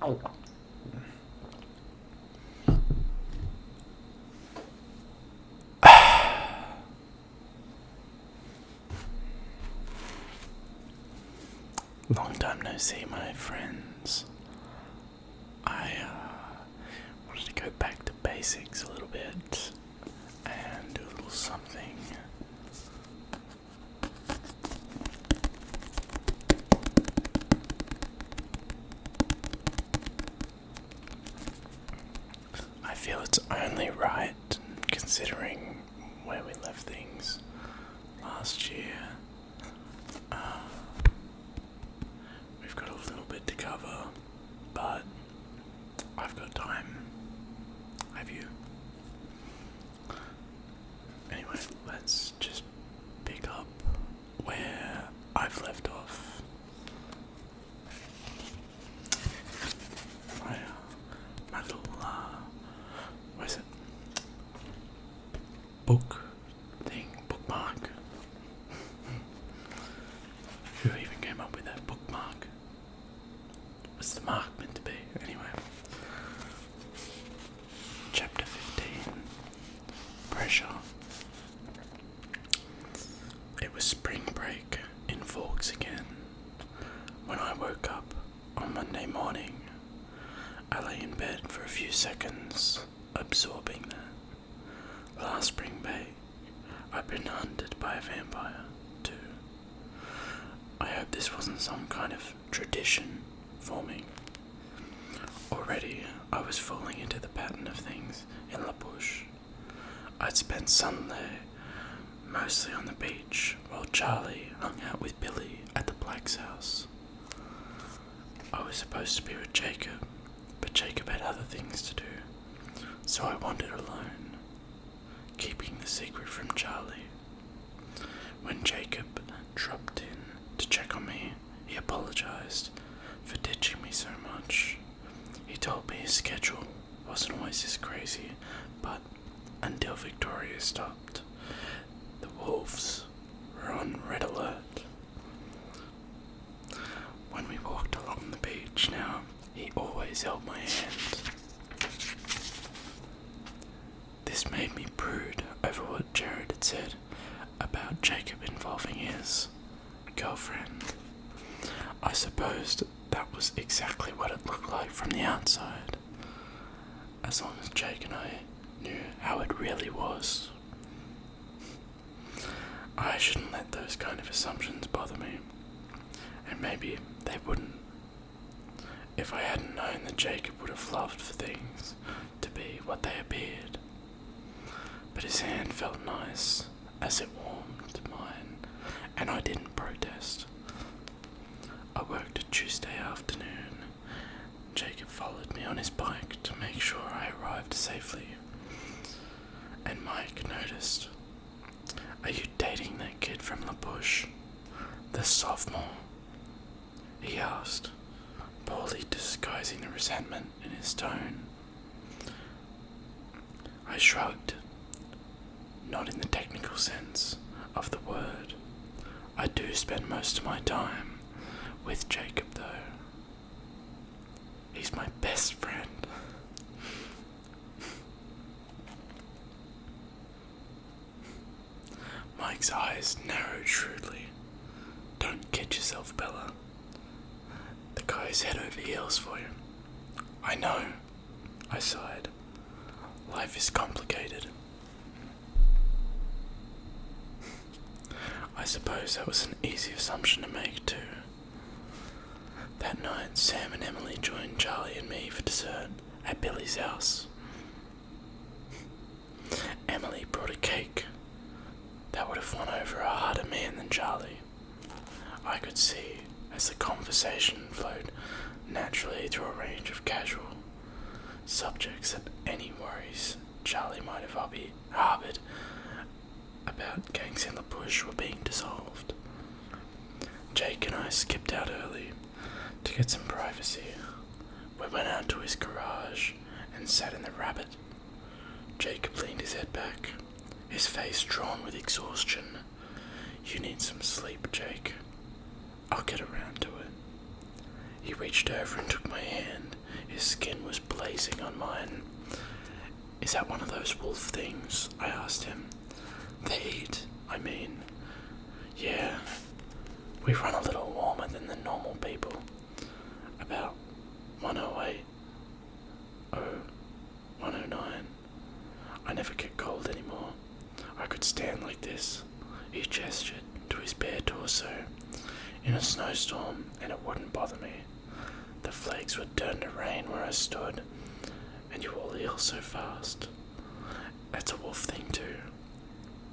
loca. Long time no see, my friends. I wanted to go back to basics a little bit and do a little something. I feel it's only right, considering where we left things last year. We've got a little bit to cover, but I've got time. Have you? Anyway, let's just pick up where I've left off. My little, what is it? Bookmark. Who even came up with that bookmark? What's the mark meant to be? Anyway. Chapter 15. Pressure. It was spring break in Forks again. When I woke up on Monday morning, I lay in bed for a few seconds, absorbing that. Last spring break, I'd been hunted by a vampire, too. I hope this wasn't some kind of tradition forming. Already, I was falling into the pattern of things in La Bouche. I'd spent Sunday mostly on the beach, while Charlie hung out with Billy at the Black's house. I was supposed to be with Jacob, but Jacob had other things to do, so I wandered alone, keeping the secret from Charlie. When Jacob dropped in to check on me, he apologized for ditching me so much. He told me his schedule wasn't always this crazy, but until Victoria stopped, the wolves were on red alert. When we walked along the beach now, he always held my hand. This made me brood over what Jared had said about Jacob involving his girlfriend. I supposed that was exactly what it looked like from the outside, as long as Jake and I knew how it really was. I shouldn't let those kind of assumptions bother me, and maybe they wouldn't if I hadn't known that Jacob would have loved for things to be what they appeared. But his hand felt nice as it warmed mine, and I didn't protest. I worked a Tuesday afternoon. Jacob followed me on his bike to make sure I arrived safely. And Mike noticed. "Are you dating that kid from La Bouche? The sophomore?" he asked, poorly disguising the resentment in his tone. I shrugged. Not in the technical sense of the word. I do spend most of my time with Jacob, though. He's my best friend. Mike's eyes narrowed shrewdly. "Don't kid yourself, Bella. The guy's head over heels for you." "I know," I sighed. "Life is complicated." I suppose that was an easy assumption to make, too. That night, Sam and Emily joined Charlie and me for dessert at Billy's house. Emily brought a cake that would have won over a harder man than Charlie. I could see as the conversation flowed naturally through a range of casual subjects that any worries Charlie might have harbored about gangs in La Bouche were being dissolved. Jake and I skipped out early to get some privacy. We went out to his garage and sat in the Rabbit. Jacob leaned his head back, his face drawn with exhaustion. "You need some sleep, Jake. I'll get around to it." He reached over and took my hand, His skin was blazing on mine. "Is that one of those wolf things?" I asked him. "They eat, I mean." "Yeah, we run a little warmer than the normal people. About 108. Oh, 109. I never get cold anymore. I could stand like this." He gestured to his bare torso. "In a snowstorm, and it wouldn't bother me. The flakes would turn to rain where I stood, and you all heal so fast." "That's a wolf thing too."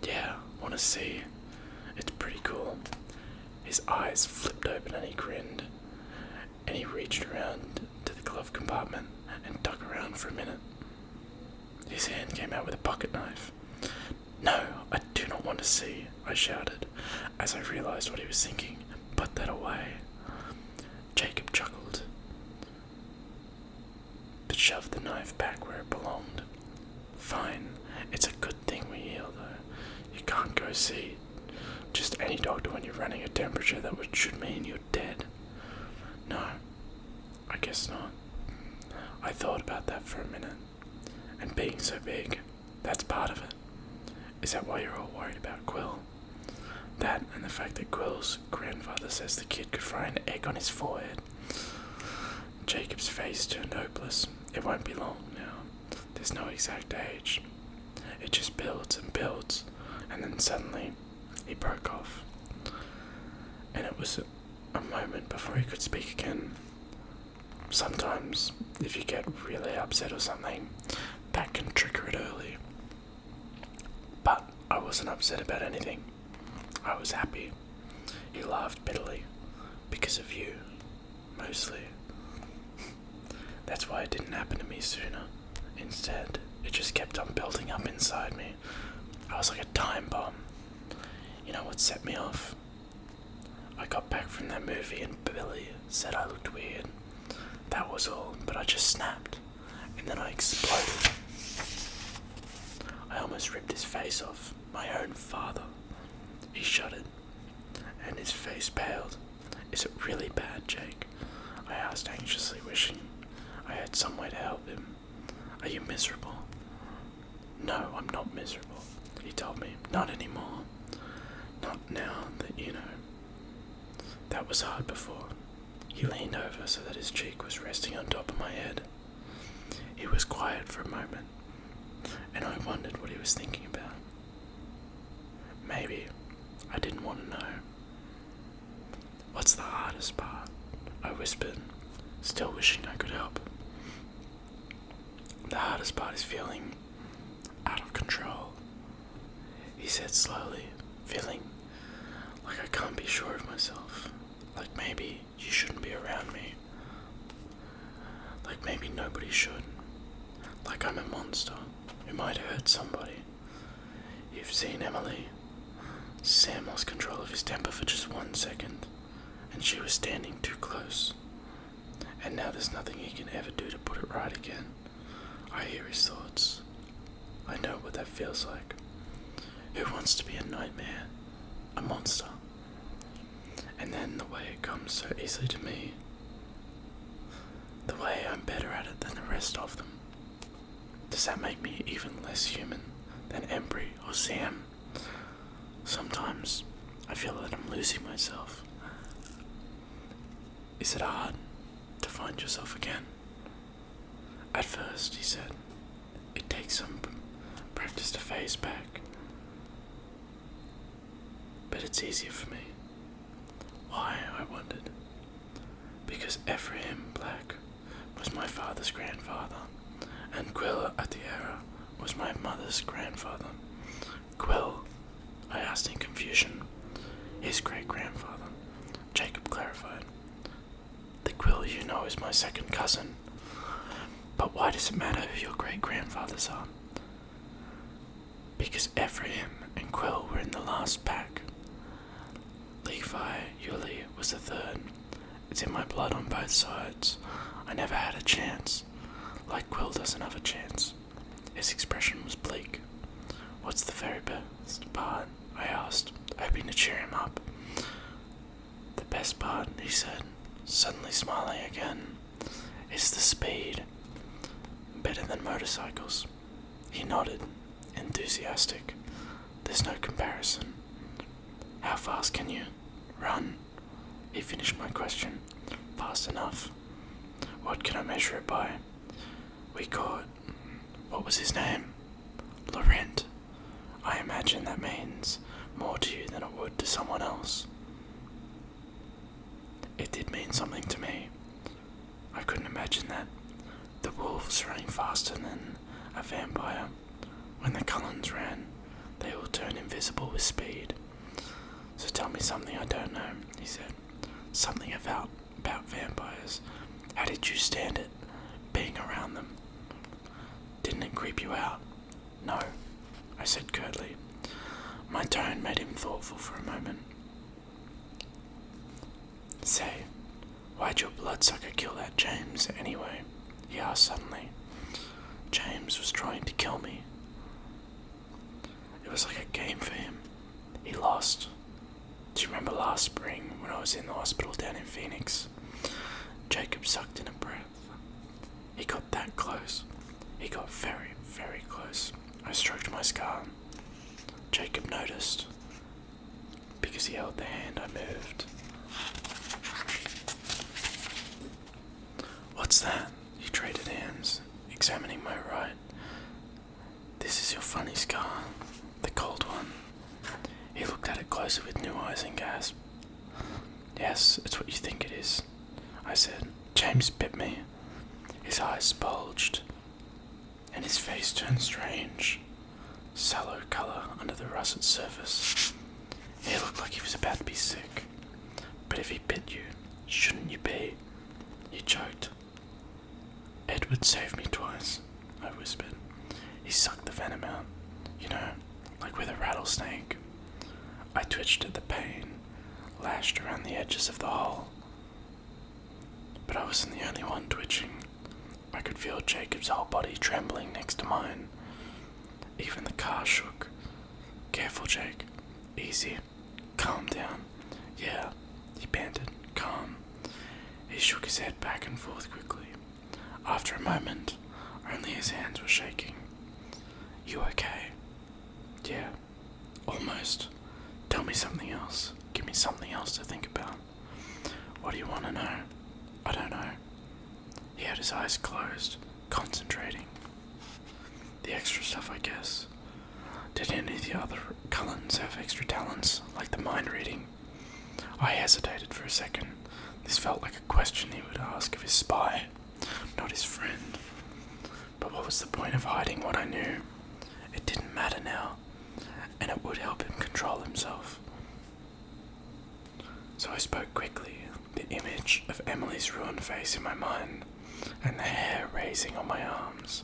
"Yeah, wanna see? It's pretty cool." His eyes flipped open and he grinned, and he reached around to the glove compartment and dug around for a minute. His hand came out with a pocket knife. "No, I do not want to see," I shouted, as I realized what he was thinking. "Put that away." Jacob chuckled, but shoved the knife back where it belonged. "Fine, it's a good thing we heal though. You can't go see just any doctor when you're running a temperature that should mean you're dead." "No, I guess not." I thought about that for a minute. And being so big, that's part of it. Is that why you're all worried about Quill? That and the fact that Quill's grandfather says the kid could fry an egg on his forehead. Jacob's face turned hopeless. "It won't be long now. There's no exact age. It just builds and builds, and then suddenly he broke off." And it was a moment before he could speak again. Sometimes, if you get really upset or something, that can trigger it early. But I wasn't upset about anything. I was happy. He laughed bitterly. "Because of you, mostly. That's why it didn't happen to me sooner. Instead, it just kept on building up inside me. I was like a time bomb. You know what set me off? I got back from that movie and Billy said I looked weird. That was all, but I just snapped, and then I exploded. I almost ripped his face off, my own father." He shuddered, and his face paled. "Is it really bad, Jake?" I asked anxiously, wishing I had some way to help him. "Are you miserable?" "No, I'm not miserable," he told me. "Not anymore. Not now that you know. That was hard before." He leaned over so that his cheek was resting on top of my head. He was quiet for a moment, and I wondered what he was thinking about. Maybe I didn't want to know. "What's the hardest part?" I whispered, still wishing I could help. "The hardest part is feeling out of control," he said slowly, "feeling like I can't be sure of myself. Like maybe you shouldn't be around me. Like maybe nobody should. Like I'm a monster who might hurt somebody. You've seen Emily. Sam lost control of his temper for just 1 second, and she was standing too close. And now there's nothing he can ever do to put it right again. I hear his thoughts. I know what that feels like. Who wants to be a nightmare? A monster? And then the way it comes so easily to me. The way I'm better at it than the rest of them. Does that make me even less human than Embry or Sam? Sometimes I feel that I'm losing myself. Is it hard to find yourself again?" "At first," he said, "it takes some practice to phase back. But it's easier for me." Why, I wondered. Because Ephraim Black was my father's grandfather, and Quill Atiara was my mother's grandfather. "Quill?" I asked in confusion. "His great-grandfather," Jacob clarified. "The Quill you know is my second cousin." "But why does it matter who your great-grandfathers are?" "Because Ephraim and Quill were in the last pack. Levi Yuli was the third. It's in my blood on both sides. I never had a chance. Like Quill doesn't have a chance." His expression was bleak. "What's the very best part?" I asked, hoping to cheer him up. "The best part," he said, suddenly smiling again, Is the speed better than motorcycles? He nodded, enthusiastic. There's no comparison. How fast can you run? He finished my question. Fast enough. What can I measure it by? We caught... What was his name? Laurent. I imagine that means more to you than it would to someone else. It did mean something to me. I couldn't imagine that. The wolves running faster than a vampire. When the Cullens ran, they all turned invisible with speed. So tell me something I don't know, he said. Something about vampires. How did you stand it, being around them? Didn't it creep you out? No, I said curtly. My tone made him thoughtful for a moment. Say, why'd your bloodsucker kill that James anyway? He asked suddenly. James was trying to kill me. It was like a game for him. He lost. Do you remember last spring when I was in the hospital down in Phoenix? Jacob sucked in a breath. He got that close. He got very, very close. I stroked my scar. Jacob noticed, because he held the hand I moved. What's that? He traded hands, examining my right. This is your funny scar, the cold one. He looked at it closer with new eyes and gasped. Yes, it's what you think it is, I said. James bit me. His eyes bulged, and his face turned strange, sallow colour under the russet surface. He looked like he was about to be sick. But if he bit you, shouldn't you be? He choked. Edward saved me twice, I whispered. He sucked the venom out, you know, like with a rattlesnake. I twitched at the pain, lashed around the edges of the hole. But I wasn't the only one twitching. I could feel Jacob's whole body trembling next to mine. Even the car shook. Careful, Jake. Easy. Calm down. Yeah, he panted. Calm. He shook his head back and forth quickly. After a moment, only his hands were shaking. You okay? Yeah, almost. Tell me something else. Give me something else to think about. What do you want to know? I don't know. He had his eyes closed, concentrating. The extra stuff, I guess. Did any of the other Cullens have extra talents, like the mind reading? I hesitated for a second. This felt like a question he would ask of his spy, not his friend. But what was the point of hiding what I knew? It didn't matter now, and it would help him control himself. So I spoke quickly, the image of Emily's ruined face in my mind, and the hair raising on my arms.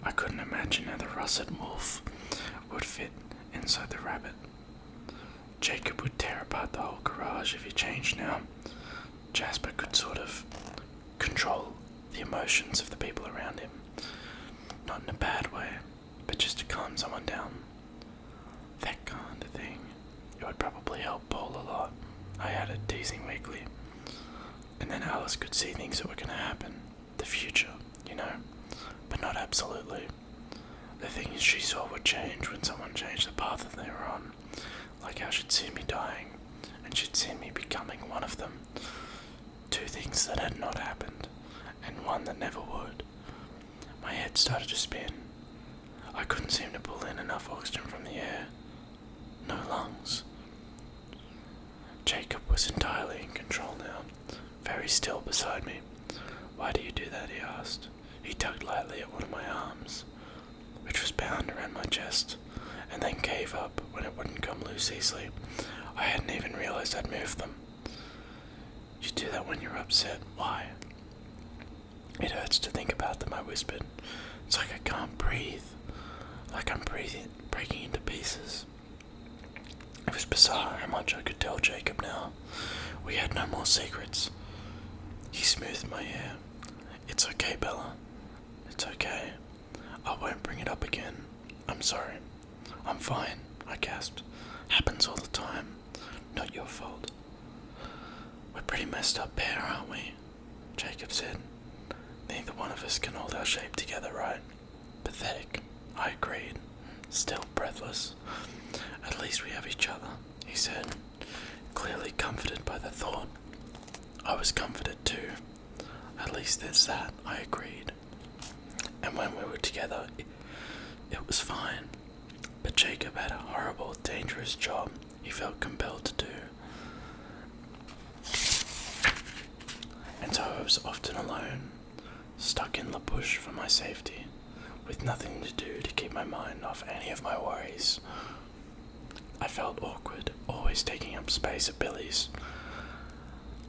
I couldn't imagine how the russet wolf would fit inside the rabbit. Jacob would tear apart the whole garage if he changed now. Jasper could sort of control the emotions of the people around him. Not in a bad way, but just to calm someone down. That kind of thing. It would probably help Paul a lot, I added, teasing weakly. And then Alice could see things that were going to happen. The future, you know. But not absolutely. The things she saw would change when someone changed the path that they were on. Like how she'd seen me dying, and she'd seen me becoming one of them. Two things that had not happened, and one that never would. My head started to spin. I couldn't seem to pull in enough oxygen from the air. No lungs. Jacob was entirely in control now, very still beside me. Why do you do that? He asked. He tugged lightly at one of my arms, which was bound around my chest, and then gave up when it wouldn't come loose easily. I hadn't even realized I'd moved them. You do that when you're upset. Why? It hurts to think about them, I whispered. It's like I can't breathe. Like I'm breaking into pieces. It was bizarre how much I could tell Jacob now. We had no more secrets. He smoothed my hair. It's okay, Bella. It's okay. I won't bring it up again. I'm sorry. I'm fine, I gasped. Happens all the time. Not your fault. We're pretty messed up pair, aren't we? Jacob said. Neither one of us can hold our shape together, right? Pathetic, I agreed, still breathless. At least we have each other, he said, clearly comforted by the thought. I was comforted too. At least there's that, I agreed. And when we were together, it was fine. But Jacob had a horrible, dangerous job he felt compelled to do. And so I was often alone, stuck in the bush for my safety, with nothing to do to keep my mind off any of my worries. I felt awkward, always taking up space at Billy's.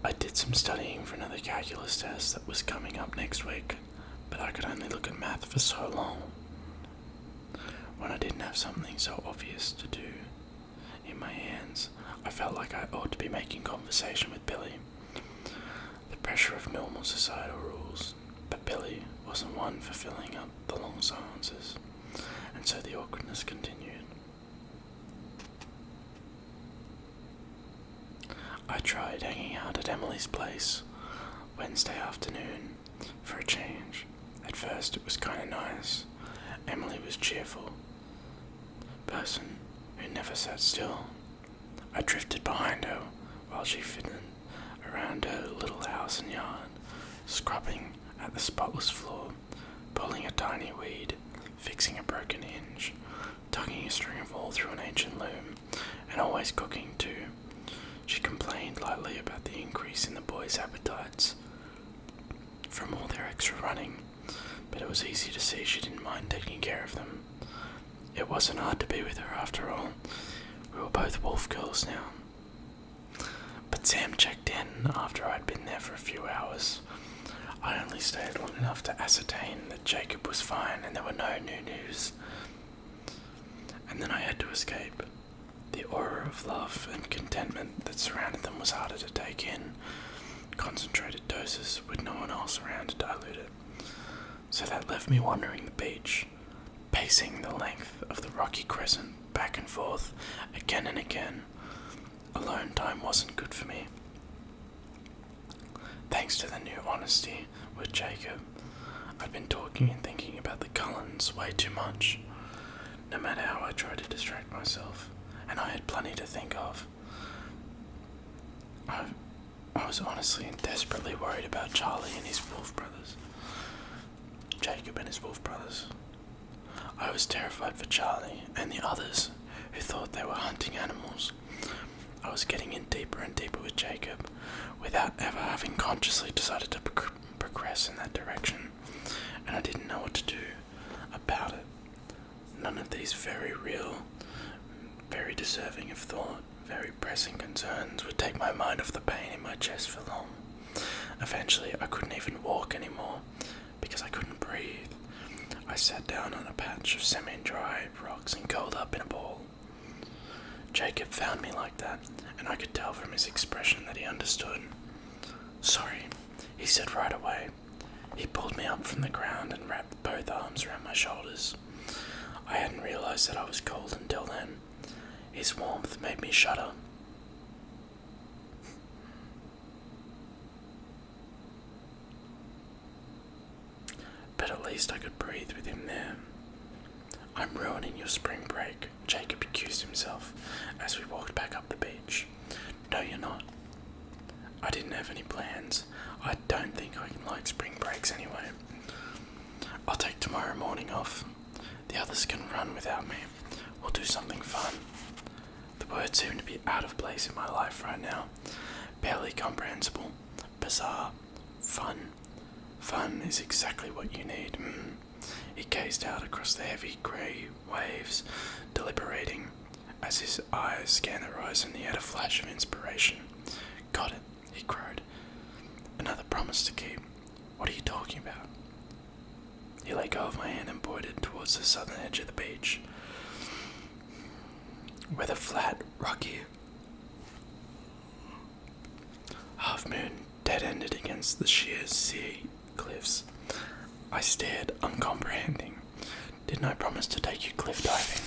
I did some studying for another calculus test that was coming up next week, but I could only look at math for so long. When I didn't have something so obvious to do in my hands, I felt like I ought to be making conversation with Billy. The pressure of normal societal rules, but Billy wasn't one for filling up the long silences, and so the awkwardness continued. I tried hanging out at Emily's place Wednesday afternoon for a change. At first it was kind of nice. Emily was cheerful, person who never sat still. I drifted behind her while she fiddled around her little house and yard, scrubbing at the spotless floor, pulling a tiny weed, fixing a broken hinge, tucking a string of wool through an ancient loom, and always cooking too. She complained lightly about the increase in the boys' appetites from all their extra running, but it was easy to see she didn't mind taking care of them. It wasn't hard to be with her after all. We were both wolf girls now. But Sam checked in after I'd been there for a few hours. I only stayed long enough to ascertain that Jacob was fine and there were no new news. And then I had to escape. The aura of love and contentment that surrounded them was harder to take in. Concentrated doses with no one else around to dilute it. So that left me wandering the beach, pacing the length of the rocky crescent back and forth again and again. Alone time wasn't good for me. Thanks to the new honesty with Jacob, I'd been talking and thinking about the Cullens way too much. No matter how I tried to distract myself, and I had plenty to think of. I was honestly and desperately worried about Charlie and his wolf brothers. Jacob and his wolf brothers. I was terrified for Charlie and the others who thought they were hunting animals. I was getting in deeper and deeper with Jacob without ever having consciously decided to progress in that direction, and I didn't know what to do about it. None of these very real, very deserving of thought, very pressing concerns would take my mind off the pain in my chest for long. Eventually, I couldn't even walk anymore because I couldn't breathe. I sat down on a patch of semi-dry rocks and curled up in a ball. Jacob found me like that, and I could tell from his expression that he understood. "Sorry," he said right away. He pulled me up from the ground and wrapped both arms around my shoulders. I hadn't realized that I was cold until then. His warmth made me shudder. But at least I could breathe with him there. "I'm ruining your spring break," Jacob accused himself as we walked back up the beach. "No, you're not." I didn't have any plans. I don't think I can like spring breaks anyway. "I'll take tomorrow morning off. The others can run without me. We'll do something fun." The words seem to be out of place in my life right now. Barely comprehensible. Bizarre. Fun. Fun is exactly what you need. He gazed out across the heavy grey waves, deliberating. As his eyes scanned the horizon, he had a flash of inspiration. "Got it," he crowed. "Another promise to keep. What are you talking about?" He let go of my hand and pointed towards the southern edge of the beach, where the flat, rocky half-moon dead-ended against the sheer sea cliffs. I stared, uncomprehending. "Didn't I promise to take you cliff diving?"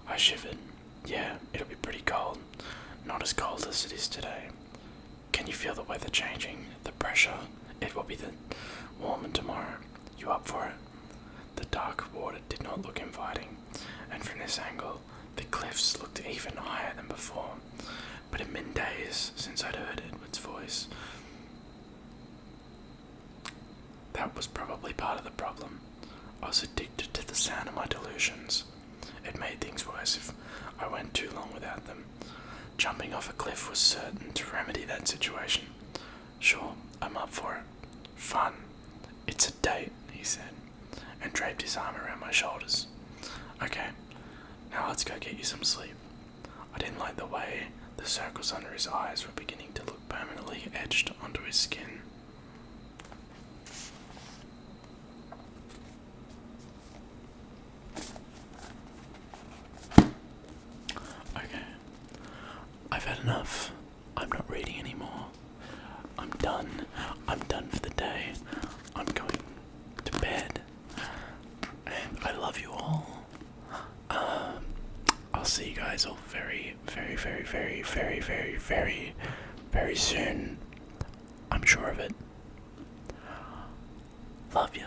I shivered. "Yeah, it'll be pretty cold. Not as cold as it is today. Can you feel the weather changing? The pressure? It will be warmer tomorrow. You up for it? The dark water did not look inviting, and from this angle, the cliffs looked even higher than before. But it had been days since I'd heard Edward's voice. That was probably part of the problem. I was addicted to the sound of my delusions. It made things worse if I went too long without them. Jumping off a cliff was certain to remedy that situation. Sure, I'm up for it. Fun. It's a date, he said, and draped his arm around my shoulders. Okay, now let's go get you some sleep. I didn't like the way the circles under his eyes were beginning to look permanently etched onto his skin. Okay, I've had enough. I'm not reading anymore. I'm done. I'm done for the day. I'm going to bed. And I love you all. I'll see you guys all very, very, very, very, very, very, very, very soon. I'm sure of it. Love ya.